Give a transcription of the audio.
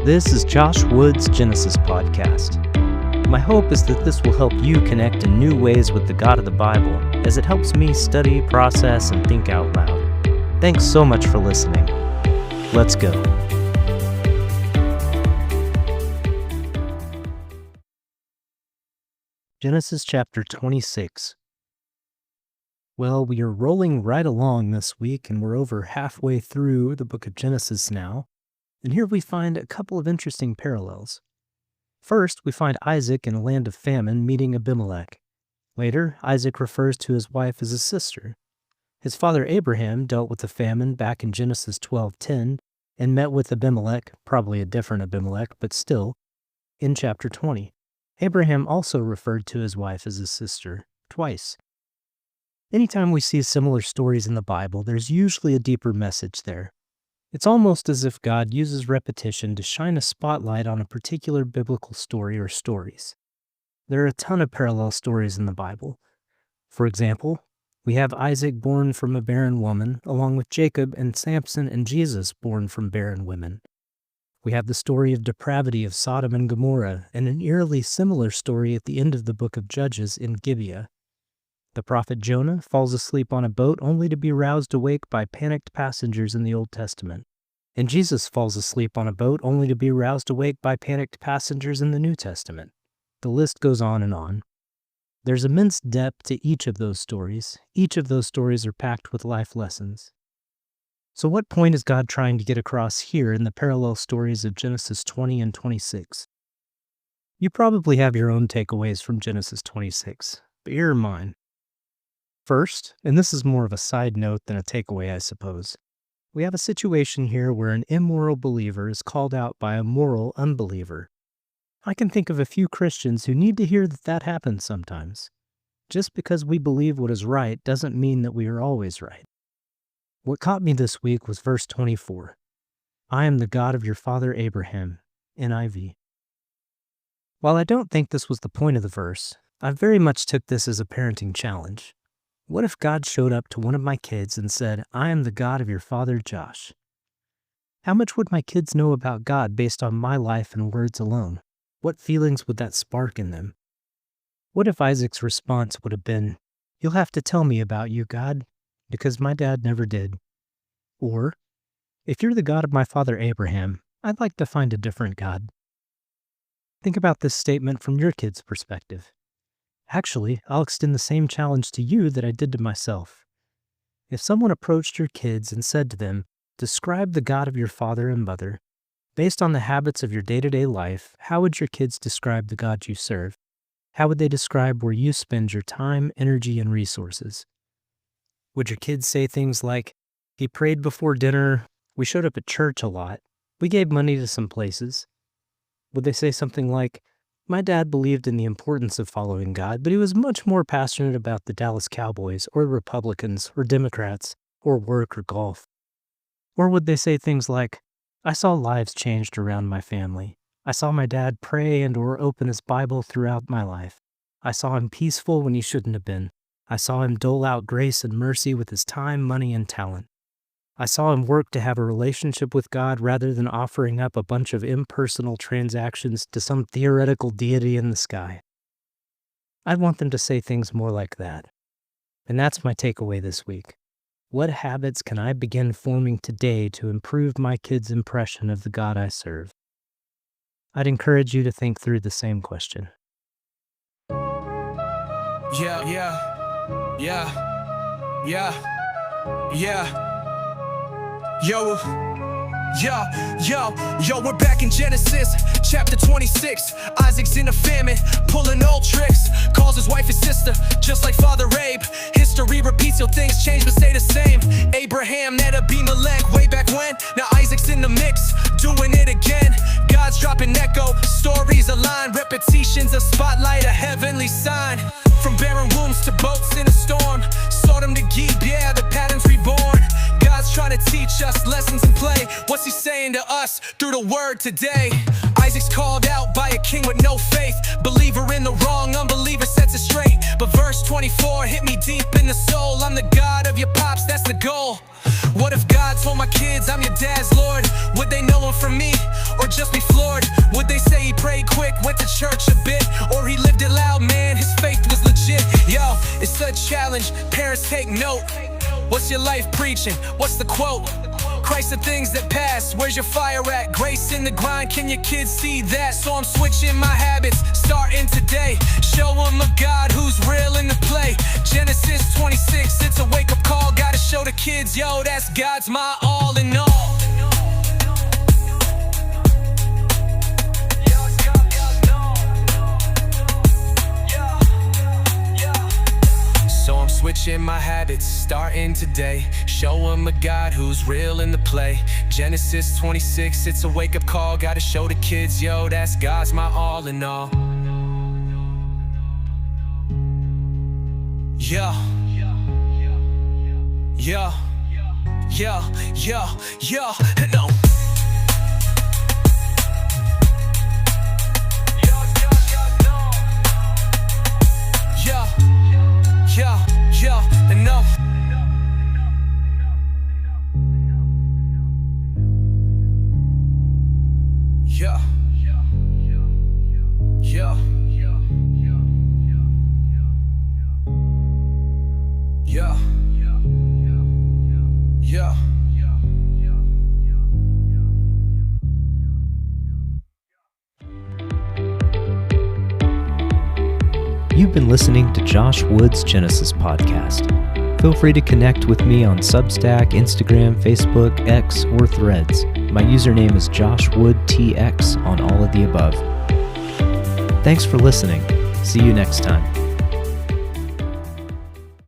This is Josh Wood's Genesis Podcast. My hope is that this will help you connect in new ways with the God of the Bible, as it helps me study, process, and think out loud. Thanks so much for listening. Let's go. Genesis chapter 26. Well, we are rolling right along this week, and we're over halfway through the book of Genesis now. And here we find a couple of interesting parallels. First, we find Isaac in a land of famine meeting Abimelech. Later, Isaac refers to his wife as a sister. His father Abraham dealt with the famine back in Genesis 12:10 and met with Abimelech, probably a different Abimelech, but still, in chapter 20. Abraham also referred to his wife as a sister, twice. Anytime we see similar stories in the Bible, there's usually a deeper message there. It's almost as if God uses repetition to shine a spotlight on a particular biblical story or stories. There are a ton of parallel stories in the Bible. For example, we have Isaac born from a barren woman, along with Jacob and Samson and Jesus born from barren women. We have the story of depravity of Sodom and Gomorrah, and an eerily similar story at the end of the book of Judges in Gibeah. The prophet Jonah falls asleep on a boat only to be roused awake by panicked passengers in the Old Testament. And Jesus falls asleep on a boat only to be roused awake by panicked passengers in the New Testament. The list goes on and on. There's immense depth to each of those stories. Each of those stories are packed with life lessons. So what point is God trying to get across here in the parallel stories of Genesis 20 and 26? You probably have your own takeaways from Genesis 26, but here are mine. First, and this is more of a side note than a takeaway, I suppose, we have a situation here where an immoral believer is called out by a moral unbeliever. I can think of a few Christians who need to hear that happens sometimes. Just because we believe what is right doesn't mean that we are always right. What caught me this week was verse 24. I am the God of your father Abraham, NIV. While I don't think this was the point of the verse, I very much took this as a parenting challenge. What if God showed up to one of my kids and said, I am the God of your father Josh? How much would my kids know about God based on my life and words alone? What feelings would that spark in them? What if Isaac's response would have been, you'll have to tell me about you, God, because my dad never did. Or, if you're the God of my father Abraham, I'd like to find a different God. Think about this statement from your kid's perspective. Actually, I'll extend the same challenge to you that I did to myself. If someone approached your kids and said to them, describe the God of your father and mother, based on the habits of your day-to-day life, how would your kids describe the God you serve? How would they describe where you spend your time, energy, and resources? Would your kids say things like, he prayed before dinner, we showed up at church a lot, we gave money to some places? Would they say something like, my dad believed in the importance of following God, but he was much more passionate about the Dallas Cowboys or Republicans or Democrats or work or golf? Or would they say things like, I saw lives changed around my family. I saw my dad pray and or open his Bible throughout my life. I saw him peaceful when he shouldn't have been. I saw him dole out grace and mercy with his time, money, and talent. I saw him work to have a relationship with God rather than offering up a bunch of impersonal transactions to some theoretical deity in the sky. I'd want them to say things more like that. And that's my takeaway this week. What habits can I begin forming today to improve my kids' impression of the God I serve? I'd encourage you to think through the same question. Yeah. Yo, we're back in Genesis, chapter 26. Isaac's in a famine, pulling old tricks. Calls his wife his sister, just like Father Abe. History repeats, so things change but stay the same. Abraham met Abimelech way back when. Now Isaac's in the mix, doing it again. God's dropping echo, stories align. Repetition's a spotlight, a heavenly sign. From barren wombs to boats in a storm, Sodom to Gibeah, the pattern's reborn. God's trying to teach us lessons in play. What's he saying to us through the word today? Isaac's called out by a king with no faith. Believer in the wrong, unbeliever sets it straight. But verse 24 hit me deep in the soul. I'm the God of your pops, that's the goal. What if God told my kids I'm your dad's Lord? Would they know him from me or just be floored? church a bit, or he lived it loud, man, his faith was legit. Yo, it's a challenge, parents take note. What's your life preaching? What's the quote? Christ the things that pass, where's your fire at? Grace in the grind, can your kids see that? So I'm switching my habits, starting today. Show them a God who's real in the play. Genesis 26, it's a wake-up call. Gotta show the kids, yo, that's God's my all in all. So I'm switching my habits, starting today. Show them a God who's real in the play. Genesis 26, it's a wake-up call. Gotta show the kids, yo, that's God's my all in all. Yeah. Yeah. Yeah. Yeah. Yeah. No. Yeah. Yeah, yeah, enough. Yeah, yeah, yeah, yeah, yeah. You've been listening to Josh Wood's Genesis podcast. Feel free to connect with me on Substack, Instagram, Facebook, X, or Threads. My username is JoshWoodTX on all of the above. Thanks for listening. See you next time.